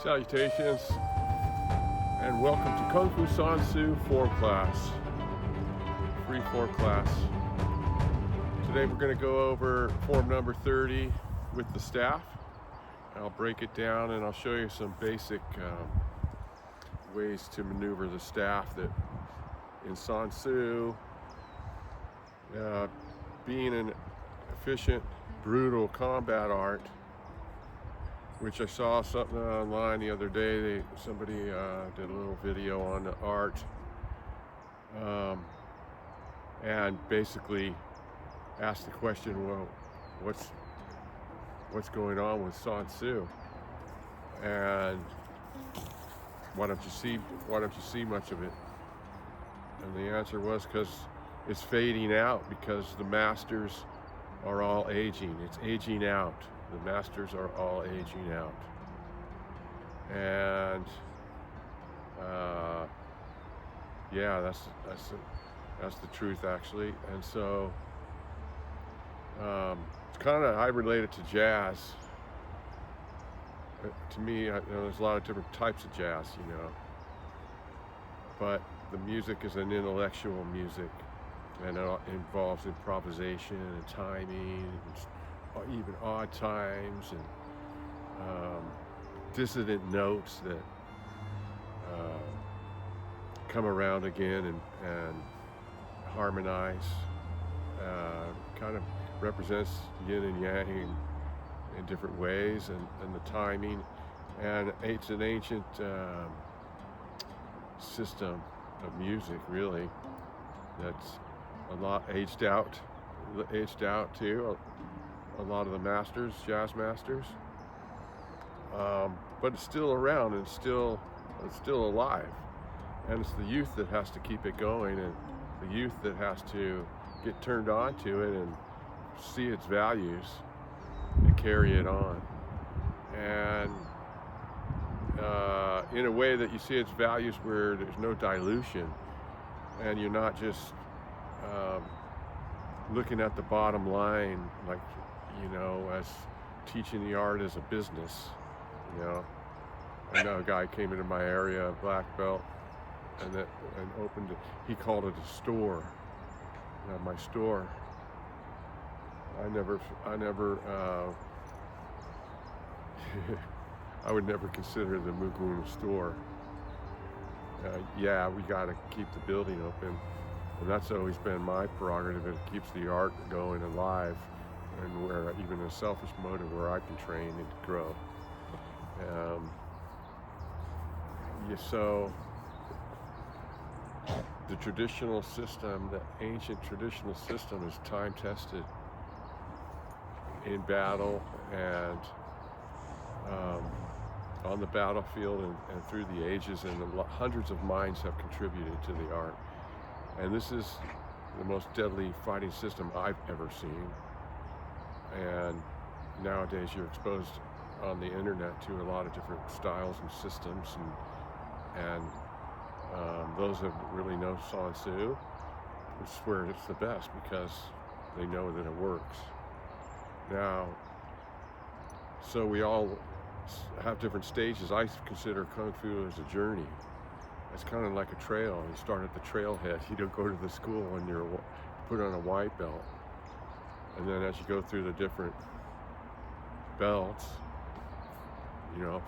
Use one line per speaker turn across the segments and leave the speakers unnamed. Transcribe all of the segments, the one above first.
Salutations and welcome to Kung Fu San Soo form class, free form class. Today we're going to go over form number 30 with the staff. I'll break it down and I'll show you some basic ways to maneuver the staff that in San Soo, being an efficient, brutal combat art, which I saw something online the other day. Somebody did a little video on the art, and basically asked the question, well, what's going on with San Soo, and why don't you see much of it? And the answer was because it's fading out, because the masters are all aging. It's aging out. The masters are all aging out, and yeah, that's the truth actually. And so it's kind of, I relate it to jazz. To me, there's a lot of different types of jazz, but the music is an intellectual music, and it involves improvisation and timing, and even odd times, and dissident notes that come around again and harmonize. Kind of represents yin and yang in different ways, and the timing, and it's an ancient system of music, really, that's a lot aged out too. A lot of the masters, jazz masters, but it's still around, and it's still alive, and it's the youth that has to keep it going, and the youth that has to get turned on to it and see its values and carry it on, and in a way that you see its values where there's no dilution, and you're not just looking at the bottom line, like, as teaching the art as a business. I know a guy came into my area, a black belt, and opened it. He called it a store. My store. I would never consider the Mugun a store. Yeah, we got to keep the building open, and that's always been my prerogative. It keeps the art going alive, and where even a selfish motive where I can train and grow. So the traditional system, the ancient traditional system, is time tested in battle and on the battlefield and through the ages, and hundreds of minds have contributed to the art. And this is the most deadly fighting system I've ever seen. And nowadays you're exposed on the internet to a lot of different styles and systems, and those that really know San Soo swear it's the best because they know that it works. Now, so we all have different stages. I consider Kung Fu as a journey. It's kind of like a trail. You start at the trailhead. You don't go to the school and you're put on a white belt. And then as you go through the different belts,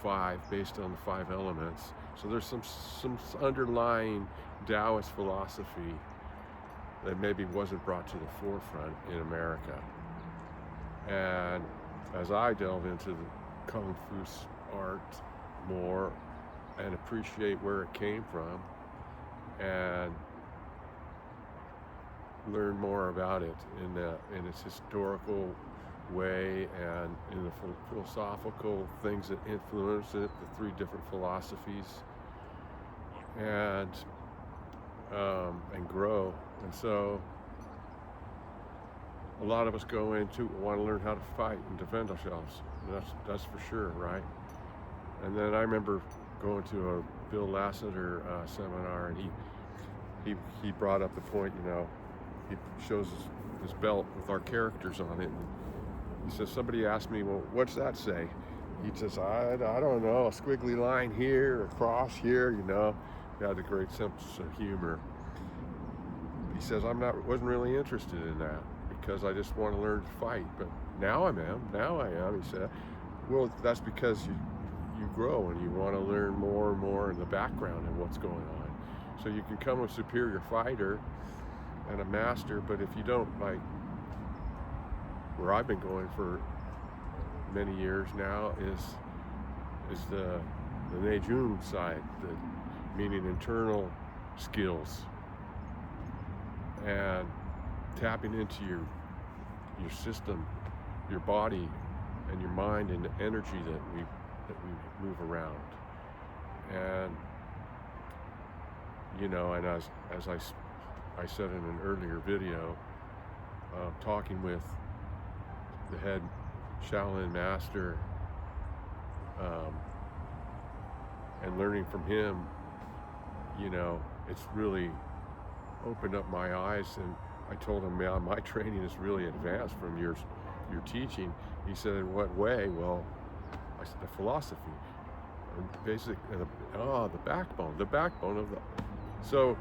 5, based on the 5 elements. So there's some underlying Taoist philosophy that maybe wasn't brought to the forefront in America. And as I delve into the Kung Fu art more and appreciate where it came from and learn more about it in its historical way, and in the philosophical things that influence it, the 3 different philosophies, and grow. And so a lot of us want to learn how to fight and defend ourselves. And that's for sure, right? And then I remember going to a Bill Lassiter seminar, and he brought up the point, he shows his belt with our characters on it, and he says, somebody asked me, well, what's that say? he says, I don't know, a squiggly line here, across here, you know. He had a great sense of humor. He says, wasn't really interested in that because I just want to learn to fight. But now I am, he said. Well, that's because you grow and you want to learn more and more in the background of what's going on. So you can become a superior fighter and a master, but if you don't, like where I've been going for many years now is the Neijun side, meaning internal skills and tapping into your system, your body and your mind and the energy that we move around. And you know, and as I said in an earlier video, talking with the head Shaolin master and learning from him, you know, it's really opened up my eyes. And I told him, man, my training is really advanced from your teaching. He said, in what way? Well, I said, the philosophy and the backbone of the. So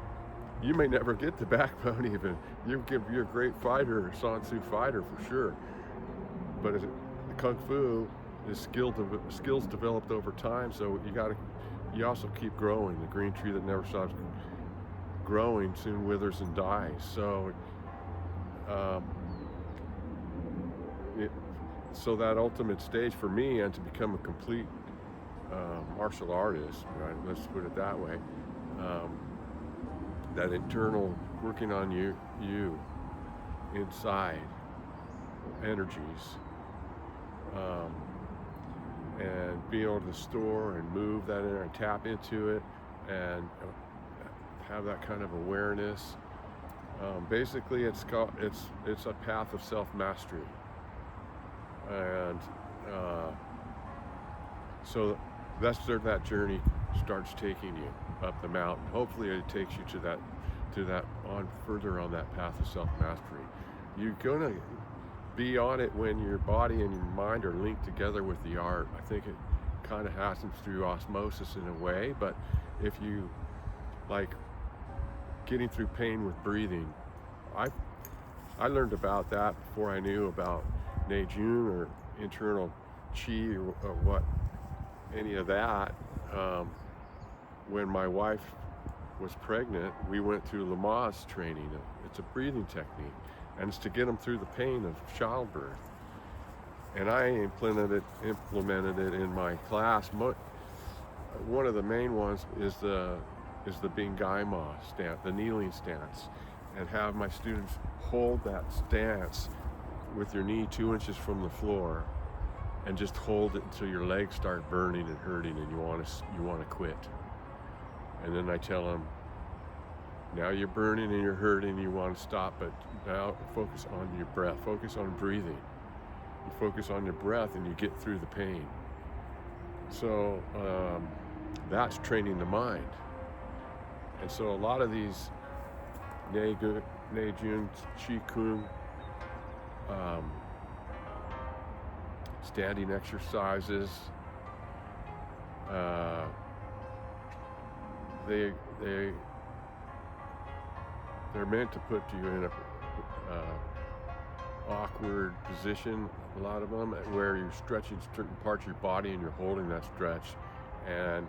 you may never get the backbone even. You're a great fighter, a San Soo fighter for sure. But the Kung Fu is skills developed over time, so you also keep growing. The green tree that never stops growing soon withers and dies. So so that ultimate stage for me, and to become a complete martial artist, right? Let's put it that way. That internal working on you inside energies, and being able to store and move that in and tap into it and have that kind of awareness. Basically, it's a path of self-mastery, and so that's where that journey starts taking you up the mountain. Hopefully it takes you to that on further on that path of self-mastery. You're gonna be on it when your body and your mind are linked together with the art. I think it kind of happens through osmosis in a way, but if you like getting through pain with breathing, I learned about that before I knew about Neijun or internal chi or what any of that. When my wife was pregnant, we went through Lamaze training. It's a breathing technique, and it's to get them through the pain of childbirth. And I implemented it in my class. One of the main ones is the Bingaima stance, the kneeling stance, and have my students hold that stance with your knee 2 inches from the floor, and just hold it until your legs start burning and hurting, and you want to quit. And then I tell them, now you're burning and you're hurting and you want to stop, but now focus on your breath, focus on breathing. You focus on your breath and you get through the pain. So that's training the mind. And so a lot of these Neijun, Qi Kung, standing exercises, they're meant to put you in a awkward position, a lot of them, where you're stretching certain parts of your body and you're holding that stretch, and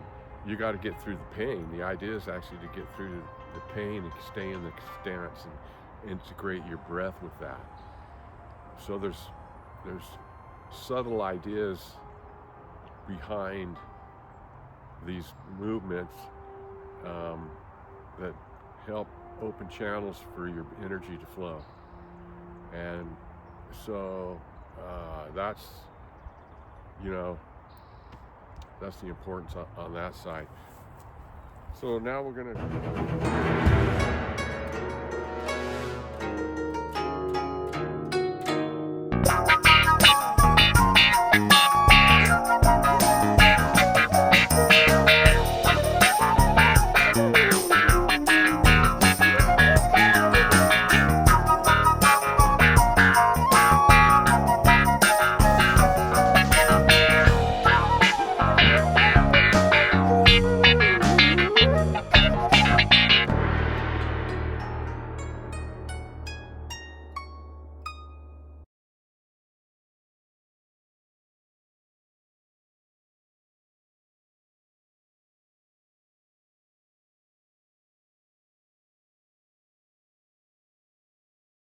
you got to get through the pain. The idea is actually to get through the pain and stay in the stance and integrate your breath with that. So there's subtle ideas behind these movements that help open channels for your energy to flow. And so that's the importance on that side. So now we're gonna